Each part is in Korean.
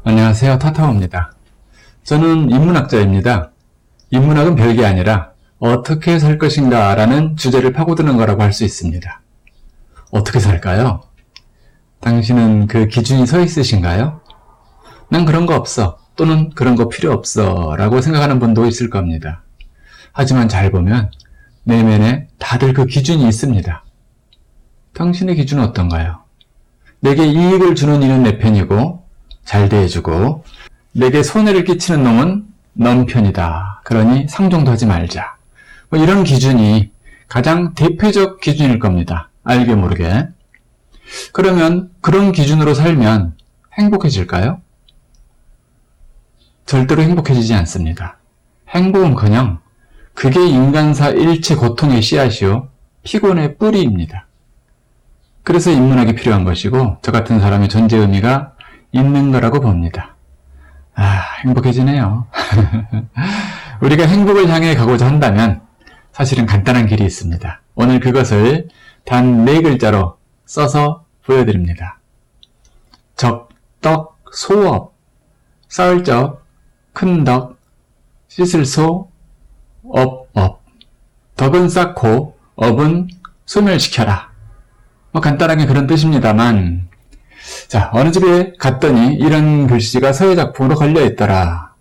안녕하세요. 타타오입니다. 저는 인문학자입니다. 인문학은 별게 아니라 어떻게 살 것인가 라는 주제를 파고드는 거라고 할 수 있습니다. 어떻게 살까요? 당신은 그 기준이 서 있으신가요? 난 그런 거 없어 또는 그런 거 필요 없어 라고 생각하는 분도 있을 겁니다. 하지만 잘 보면 내면에 다들 그 기준이 있습니다. 당신의 기준은 어떤가요? 내게 이익을 주는 이는 내 편이고 잘 대해주고 내게 손해를 끼치는 놈은 넌 편이다. 그러니 상종도 하지 말자. 이런 기준이 가장 대표적 기준일 겁니다. 알게 모르게. 그러면 그런 기준으로 살면 행복해질까요? 절대로 행복해지지 않습니다. 행복은커녕 그게 인간사 일체 고통의 씨앗이요 피곤의 뿌리입니다. 그래서 인문학이 필요한 것이고 저 같은 사람의 존재 의미가 있는 거라고 봅니다. 행복해지네요. 우리가 행복을 향해 가고자 한다면 사실은 간단한 길이 있습니다. 오늘 그것을 단 4글자로 써서 보여드립니다. 적덕, 소업, 쌓을 적, 큰 덕, 씻을 소, 업. 덕은 쌓고 업은 소멸시켜라. 간단하게 그런 뜻입니다만 자, 어느 집에 갔더니 이런 글씨가 서예작품으로 걸려있더라.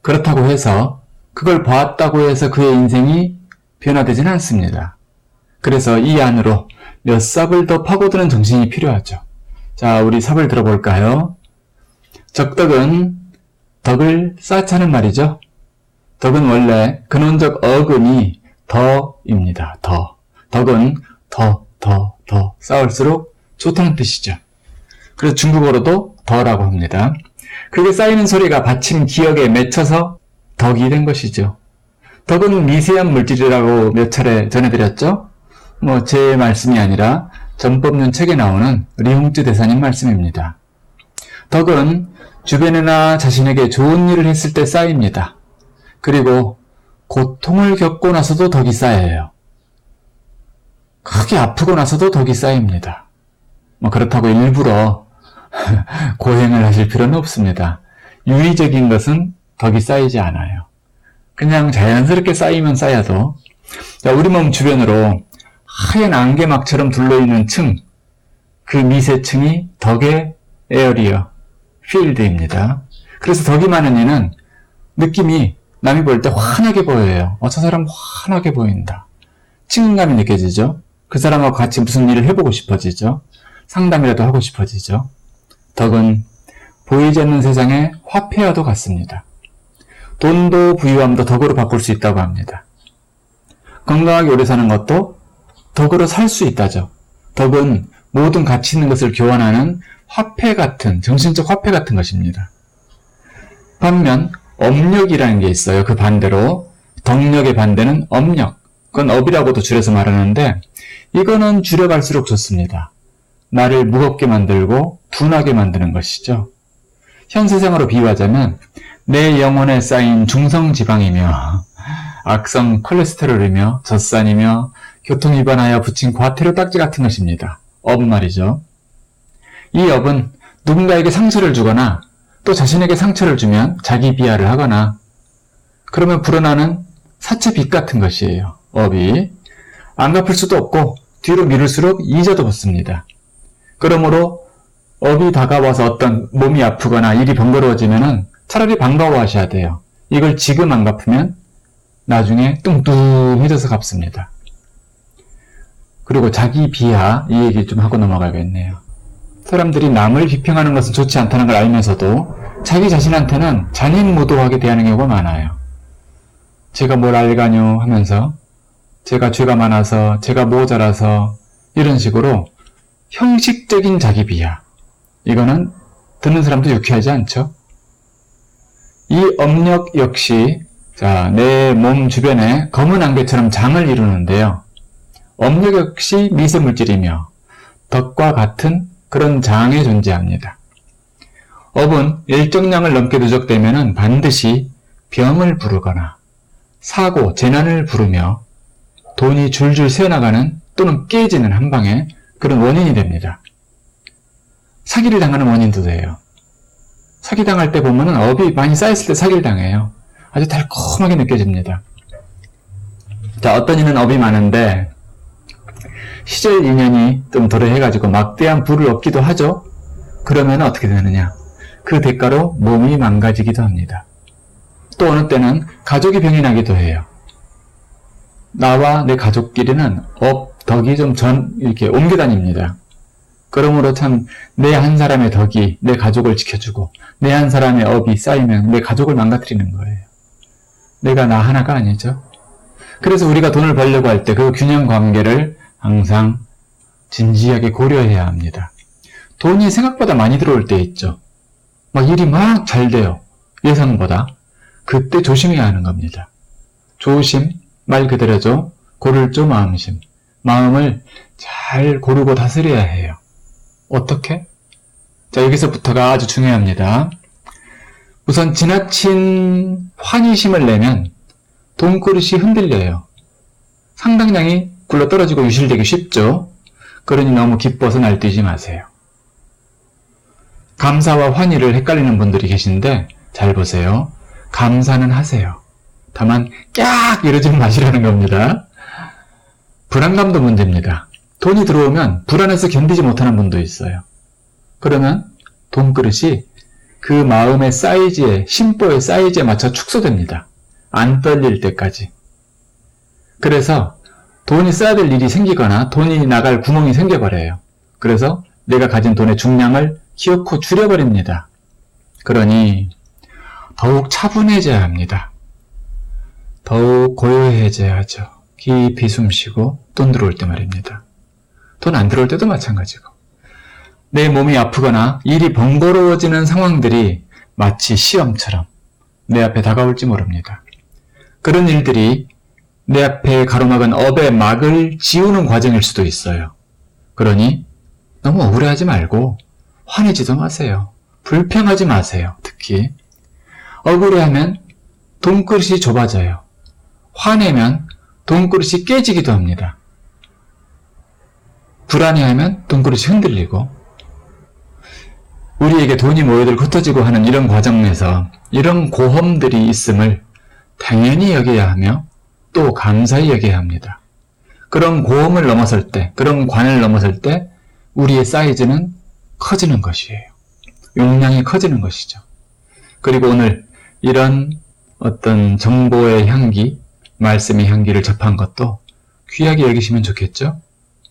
그렇다고 해서 그걸 보았다고 해서 그의 인생이 변화되지는 않습니다. 그래서 이 안으로 몇 삽을 더 파고드는 정신이 필요하죠. 자, 우리 삽을 들어볼까요? 적덕은 덕을 쌓자는 말이죠. 덕은 원래 근원적 어근이 더입니다. 더. 덕은 더 쌓을수록 좋다는 뜻이죠. 그래서 중국어로도 더라고 합니다. 그게 쌓이는 소리가 받침 기억에 맺혀서 덕이 된 것이죠. 덕은 미세한 물질이라고 몇 차례 전해드렸죠? 제 말씀이 아니라 전법론 책에 나오는 리홍쯔 대사님 말씀입니다. 덕은 주변이나 자신에게 좋은 일을 했을 때 쌓입니다. 그리고 고통을 겪고 나서도 덕이 쌓여요. 크게 아프고 나서도 덕이 쌓입니다. 그렇다고 일부러 고행을 하실 필요는 없습니다. 유의적인 것은 덕이 쌓이지 않아요. 그냥 자연스럽게 쌓이면 쌓여도 우리 몸 주변으로 하얀 안개막처럼 둘러있는 층, 그 미세층이 덕의 에어리어, 필드입니다. 그래서 덕이 많은 이는 느낌이 남이 볼 때 환하게 보여요. 저 사람 환하게 보인다. 친근감이 느껴지죠. 그 사람하고 같이 무슨 일을 해보고 싶어지죠. 상담이라도 하고 싶어지죠. 덕은 보이지 않는 세상의 화폐와도 같습니다. 돈도 부유함도 덕으로 바꿀 수 있다고 합니다. 건강하게 오래 사는 것도 덕으로 살 수 있다죠. 덕은 모든 가치 있는 것을 교환하는 화폐 같은, 정신적 화폐 같은 것입니다. 반면 업력이라는 게 있어요. 그 반대로 덕력의 반대는 업력. 그건 업이라고도 줄여서 말하는데 이거는 줄여갈수록 좋습니다. 나를 무겁게 만들고 둔하게 만드는 것이죠. 현 세상으로 비유하자면 내 영혼에 쌓인 중성지방이며 악성 콜레스테롤이며 젖산이며 교통위반하여 붙인 과태료 딱지 같은 것입니다. 업 말이죠. 이 업은 누군가에게 상처를 주거나 또 자신에게 상처를 주면 자기 비하를 하거나 그러면 불어나는 사채빚 같은 것이에요. 업이 안 갚을 수도 없고 뒤로 미룰수록 이자도 붙습니다. 그러므로 업이 다가와서 어떤 몸이 아프거나 일이 번거로워지면은 차라리 반가워하셔야 돼요. 이걸 지금 안 갚으면 나중에 뚱뚱해져서 갚습니다. 그리고 자기 비하, 이 얘기 좀 하고 넘어가야겠네요. 사람들이 남을 비평하는 것은 좋지 않다는 걸 알면서도 자기 자신한테는 잔인무도하게 대하는 경우가 많아요. 제가 뭘 알가뇨 하면서 제가 죄가 많아서 제가 모자라서 이런 식으로 형식적인 자기 비하. 이거는 듣는 사람도 유쾌하지 않죠? 이 업력 역시 내 몸 주변에 검은 안개처럼 장을 이루는데요. 업력 역시 미세물질이며 덕과 같은 그런 장에 존재합니다. 업은 일정량을 넘게 누적되면 반드시 병을 부르거나 사고, 재난을 부르며 돈이 줄줄 새어나가는 또는 깨지는 한방에 그런 원인이 됩니다. 사기를 당하는 원인도 돼요. 사기당할 때 보면은 업이 많이 쌓였을 때 사기를 당해요. 아주 달콤하게 느껴집니다. 자, 어떤 이는 업이 많은데 시절 인연이 좀 도래해가지고 막대한 부를 얻기도 하죠. 그러면 어떻게 되느냐? 그 대가로 몸이 망가지기도 합니다. 또 어느 때는 가족이 병이 나기도 해요. 나와 내 가족끼리는 업, 덕이 좀 이렇게 옮겨 다닙니다. 그러므로 참 내 한 사람의 덕이 내 가족을 지켜주고 내 한 사람의 업이 쌓이면 내 가족을 망가뜨리는 거예요. 내가 나 하나가 아니죠. 그래서 우리가 돈을 벌려고 할 때 그 균형 관계를 항상 진지하게 고려해야 합니다. 돈이 생각보다 많이 들어올 때 있죠. 막 일이 막 잘 돼요. 예상보다. 그때 조심해야 하는 겁니다. 조심, 말 그대로죠. 고를 조 마음심. 마음을 잘 고르고 다스려야 해요. 어떻게? 자, 여기서부터가 아주 중요합니다. 우선 지나친 환희심을 내면 돈그릇이 흔들려요. 상당량이 굴러떨어지고 유실되기 쉽죠. 그러니 너무 기뻐서 날뛰지 마세요. 감사와 환희를 헷갈리는 분들이 계신데 잘 보세요. 감사는 하세요. 다만 깍 이러지 마시라는 겁니다. 불안감도 문제입니다. 돈이 들어오면 불안해서 견디지 못하는 분도 있어요. 그러면 돈그릇이 그 마음의 사이즈에, 심보의 사이즈에 맞춰 축소됩니다. 안 떨릴 때까지. 그래서 돈이 써야 될 일이 생기거나 돈이 나갈 구멍이 생겨버려요. 그래서 내가 가진 돈의 중량을 기어코 줄여버립니다. 그러니 더욱 차분해져야 합니다. 더욱 고요해져야 하죠. 깊이 숨쉬고 돈 들어올 때 말입니다. 돈 안 들어올 때도 마찬가지고. 내 몸이 아프거나 일이 번거로워지는 상황들이 마치 시험처럼 내 앞에 다가올지 모릅니다. 그런 일들이 내 앞에 가로막은 업의 막을 지우는 과정일 수도 있어요. 그러니 너무 억울해하지 말고 화내지도 마세요. 불평하지 마세요. 특히 억울해하면 돈그릇이 좁아져요. 화내면 돈그릇이 깨지기도 합니다. 불안해하면 돈그릇이 흔들리고 우리에게 돈이 모여들 흩어지고 하는 이런 과정에서 이런 고험들이 있음을 당연히 여겨야 하며 또 감사히 여겨야 합니다. 그런 고험을 넘어설 때, 그런 관을 넘어설 때 우리의 사이즈는 커지는 것이에요. 용량이 커지는 것이죠. 그리고 오늘 이런 어떤 정보의 향기, 말씀의 향기를 접한 것도 귀하게 여기시면 좋겠죠?